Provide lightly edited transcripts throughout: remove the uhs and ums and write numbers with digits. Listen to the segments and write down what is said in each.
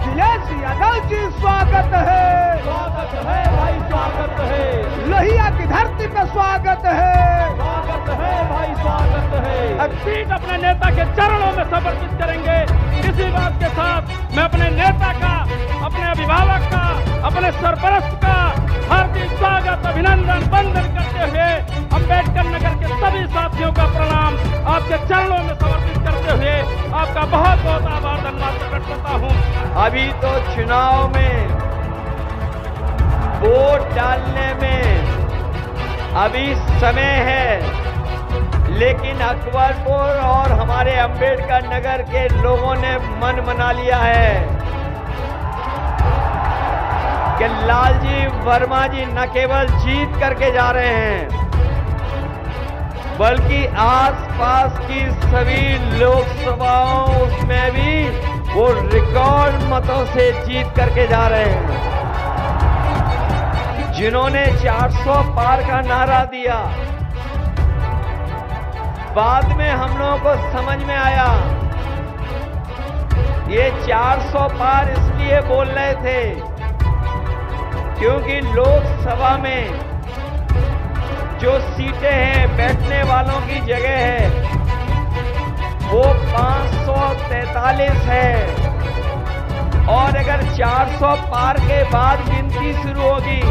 अखिलेश यादव जी स्वागत है भाई स्वागत है। लोहिया की धरती पे स्वागत है भाई स्वागत है। अब सीट अपने नेता के चरणों में समर्पित करेंगे। इसी बात के साथ मैं अपने नेता का, अपने अभिभावक का, अपने सरपरस्त का हार्दिक स्वागत, अभिनंदन, वंदन करते हुए अम्बेडकर नगर के सभी साथियों का प्रणाम आपके चरणों में समर्पित करते हुए आपका बहुत बहुत आभार धन्यवाद प्रकट करता हूँ। अभी तो चुनाव में वोट डालने में अभी समय है, लेकिन अकबरपुर और हमारे अम्बेडकर नगर के लोगों ने मन बना लिया है कि लालजी वर्मा जी न केवल जीत करके जा रहे हैं, बल्कि आसपास की सभी लोकसभाओं उसमें भी वो रिकॉर्ड मतों से जीत करके जा रहे हैं। जिन्होंने 400 पार का नारा दिया, बाद में हम लोगों को समझ में आया ये 400 पार इसलिए बोल रहे थे क्योंकि लोकसभा में जो सीटें हैं, बैठने वालों की जगह है, वो 543 है। और अगर 400 पार के बाद गिनती शुरू होगी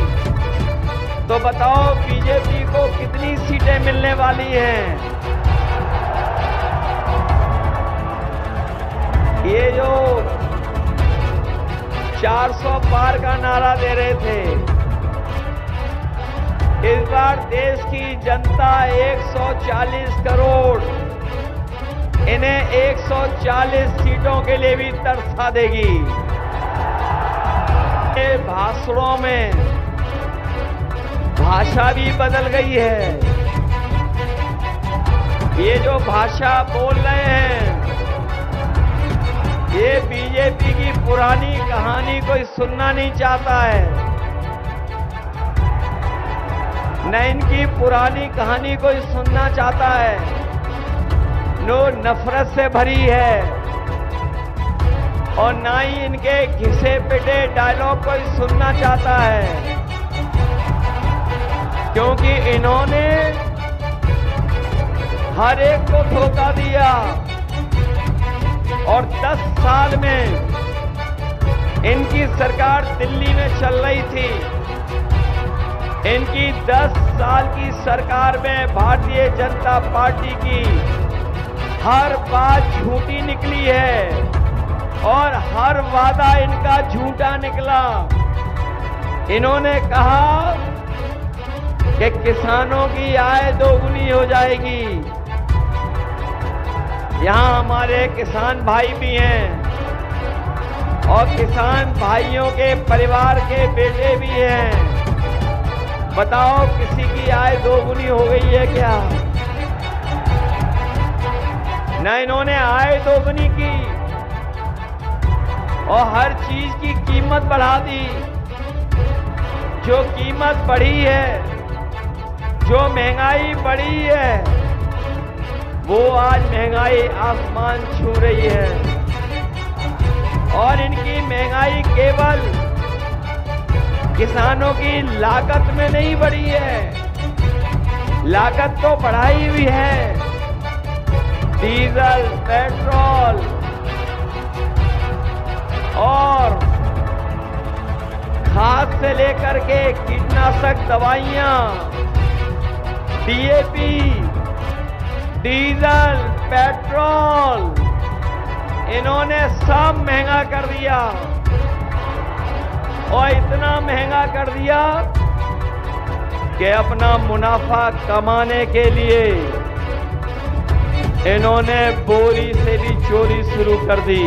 तो बताओ बीजेपी को कितनी सीटें मिलने वाली हैं। ये जो 400 पार का नारा दे रहे थे, इस बार देश की जनता 140 करोड़ इन्हें 140 सीटों के लिए भी तरसा देगी। ये भाषणों में भाषा भी बदल गई है। ये जो भाषा बोल रहे हैं, ये बीजेपी की पुरानी कहानी कोई सुनना नहीं चाहता है, न इनकी पुरानी कहानी कोई सुनना चाहता है, नो नफरत से भरी है, और ना ही इनके घिसे पिटे डायलॉग कोई सुनना चाहता है, क्योंकि इन्होंने हर एक को धोखा दिया। और 10 साल में इनकी सरकार दिल्ली में चल रही थी। इनकी 10 साल की सरकार में भारतीय जनता पार्टी की हर बात झूठी निकली है और हर वादा इनका झूठा निकला। इन्होंने कहा कि किसानों की आय दोगुनी हो जाएगी। यहाँ हमारे किसान भाई भी हैं और किसान भाइयों के परिवार के बेटे भी हैं। बताओ किसी की आय दोगुनी हो गई है क्या? न इन्होंने आय दोगुनी की और हर चीज की कीमत बढ़ा दी। जो कीमत बढ़ी है, जो महंगाई बढ़ी है, वो आज महंगाई आसमान छू रही है। और इनकी महंगाई केवल किसानों की लागत में नहीं बढ़ी है, लागत तो बढ़ाई हुई है। डीजल, पेट्रोल और खाद से लेकर के कीटनाशक दवाइयां, डीएपी, डीजल, पेट्रोल, इन्होंने सब महंगा कर दिया। और इतना महंगा कर दिया कि अपना मुनाफा कमाने के लिए इन्होंने बोरी से भी चोरी शुरू कर दी।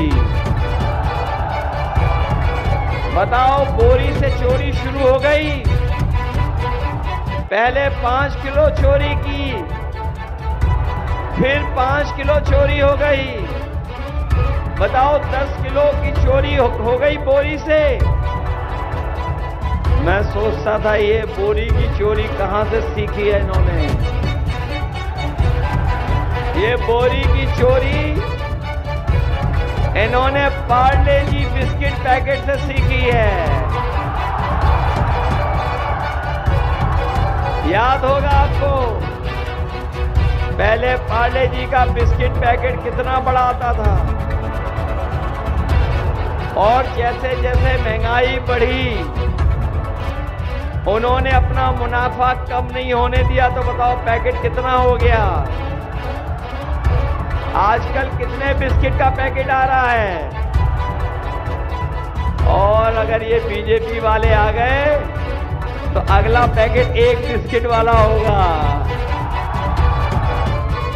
बताओ, बोरी से चोरी शुरू हो गई। पहले 5 किलो चोरी की, फिर 5 किलो चोरी हो गई। बताओ, 10 किलो की चोरी हो गई बोरी से। मैं सोचता था ये बोरी की चोरी कहां से सीखी है इन्होंने। ये बोरी की चोरी इन्होंने पार्ले जी बिस्किट पैकेट से सीखी है। याद होगा आपको, पहले पार्ले जी का बिस्किट पैकेट कितना बड़ा आता था, और जैसे जैसे महंगाई बढ़ी उन्होंने अपना मुनाफा कम नहीं होने दिया। तो बताओ पैकेट कितना हो गया? आजकल कितने बिस्किट का पैकेट आ रहा है? और अगर ये बीजेपी वाले आ गए तो अगला पैकेट एक बिस्किट वाला होगा।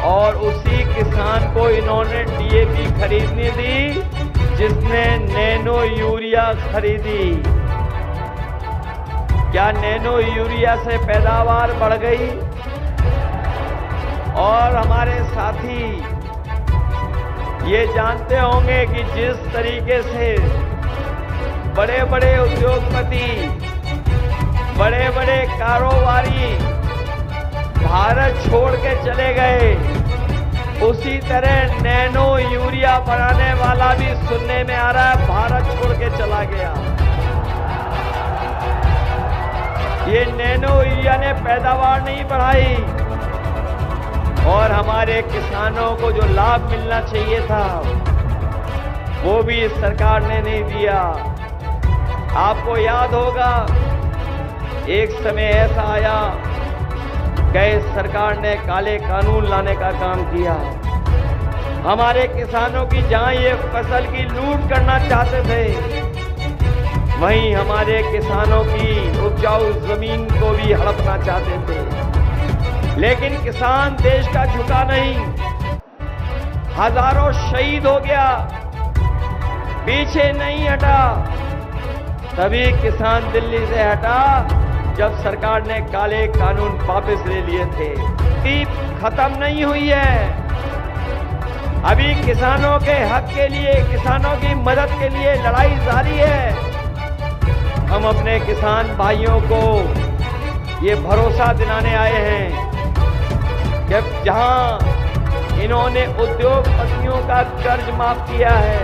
और उसी किसान को इन्होंने डीएपी खरीदनी दी जिसने नैनो यूरिया खरीदी। क्या नैनो यूरिया से पैदावार बढ़ गई? और हमारे साथी ये जानते होंगे कि जिस तरीके से बड़े बड़े उद्योगपति, बड़े बड़े कारोबारी भारत छोड़ के चले गए, उसी तरह नैनो यूरिया बनाने वाला भी सुनने में आ रहा है भारत छोड़ के चला गया। ये नैनो यूरिया ने पैदावार नहीं बढ़ाई और हमारे किसानों को जो लाभ मिलना चाहिए था वो भी इस सरकार ने नहीं दिया। आपको याद होगा एक समय ऐसा आया कि इस सरकार ने काले कानून लाने का काम किया। हमारे किसानों की जहां ये फसल की लूट करना चाहते थे, वहीं हमारे किसानों की उपजाऊ जमीन को भी हड़पना चाहते थे। लेकिन किसान देश का झुका नहीं, हजारों शहीद हो गया, पीछे नहीं हटा। तभी किसान दिल्ली से हटा जब सरकार ने काले कानून वापस ले लिए थे। तीप खत्म नहीं हुई है, अभी किसानों के हक के लिए, किसानों की मदद के लिए लड़ाई जारी है। हम अपने किसान भाइयों को ये भरोसा दिलाने आए हैं कि जहां इन्होंने उद्योगपतियों का कर्ज माफ किया है,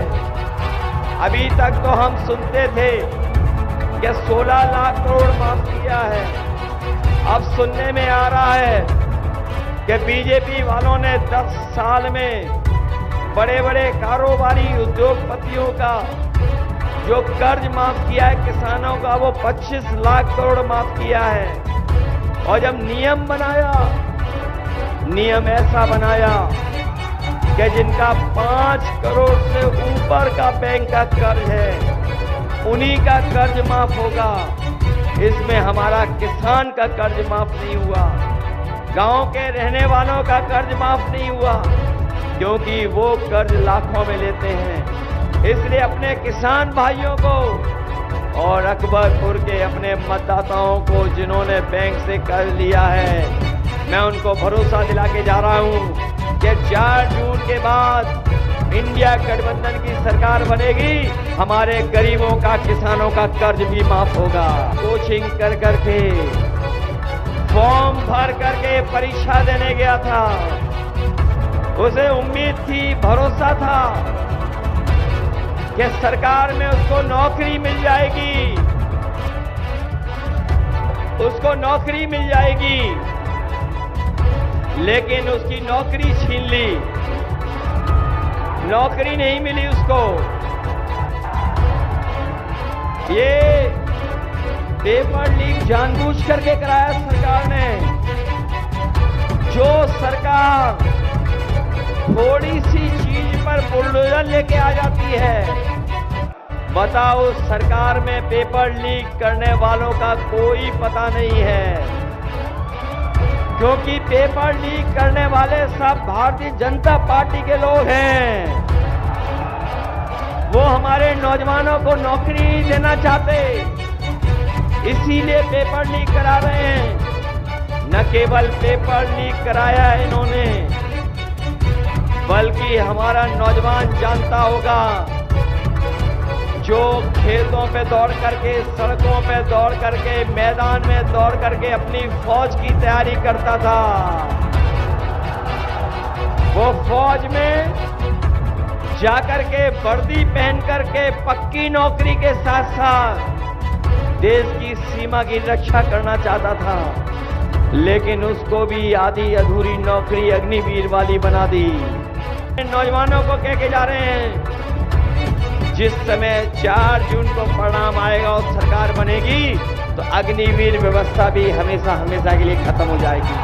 अभी तक तो हम सुनते थे कि 16 लाख करोड़ माफ किया है। अब सुनने में आ रहा है कि बीजेपी वालों ने 10 साल में बड़े बड़े कारोबारी उद्योगपतियों का जो कर्ज माफ किया है किसानों का, वो 25 लाख करोड़ माफ किया है। और जब नियम बनाया, नियम ऐसा बनाया कि जिनका 5 करोड़ से ऊपर का बैंक का कर्ज है उन्हीं का कर्ज माफ होगा। इसमें हमारा किसान का कर्ज माफ नहीं हुआ, गांव के रहने वालों का कर्ज माफ नहीं हुआ, क्योंकि वो कर्ज लाखों में लेते हैं। इसलिए अपने किसान भाइयों को और अकबरपुर के अपने मतदाताओं को जिन्होंने बैंक से कर्ज लिया है, मैं उनको भरोसा दिला के जा रहा हूं कि 4 जून के बाद इंडिया गठबंधन की सरकार बनेगी, हमारे गरीबों का, किसानों का कर्ज भी माफ होगा। कोचिंग कर करके, फॉर्म भर करके परीक्षा देने गया था, उसे उम्मीद थी, भरोसा था कि सरकार में उसको नौकरी मिल जाएगी, उसको नौकरी मिल जाएगी, लेकिन उसकी नौकरी छीन ली, नौकरी नहीं मिली उसको। ये पेपर लीक जानबूझ करके कराया सरकार ने। जो सरकार थोड़ी सी चीज पर बुलडोजर लेके आ जाती है, बताओ उस सरकार में पेपर लीक करने वालों का कोई पता नहीं है, क्योंकि पेपर लीक करने वाले सब भारतीय जनता पार्टी के लोग हैं। वो हमारे नौजवानों को नौकरी नहीं देना चाहते, इसीलिए पेपर लीक करा रहे हैं। न केवल पेपर लीक कराया है इन्होंने, बल्कि हमारा नौजवान जानता होगा जो खेतों पे दौड़ करके, सड़कों पे दौड़ करके, मैदान में दौड़ करके अपनी फौज की तैयारी करता था, वो फौज में जाकर के वर्दी पहन करके पक्की नौकरी के साथ साथ देश की सीमा की रक्षा करना चाहता था, लेकिन उसको भी आधी अधूरी नौकरी अग्निवीर वाली बना दी। नौजवानों को कह के जा रहे हैं, जिस समय 4 जून को परिणाम आएगा और सरकार बनेगी तो अग्निवीर व्यवस्था भी हमेशा हमेशा के लिए खत्म हो जाएगी।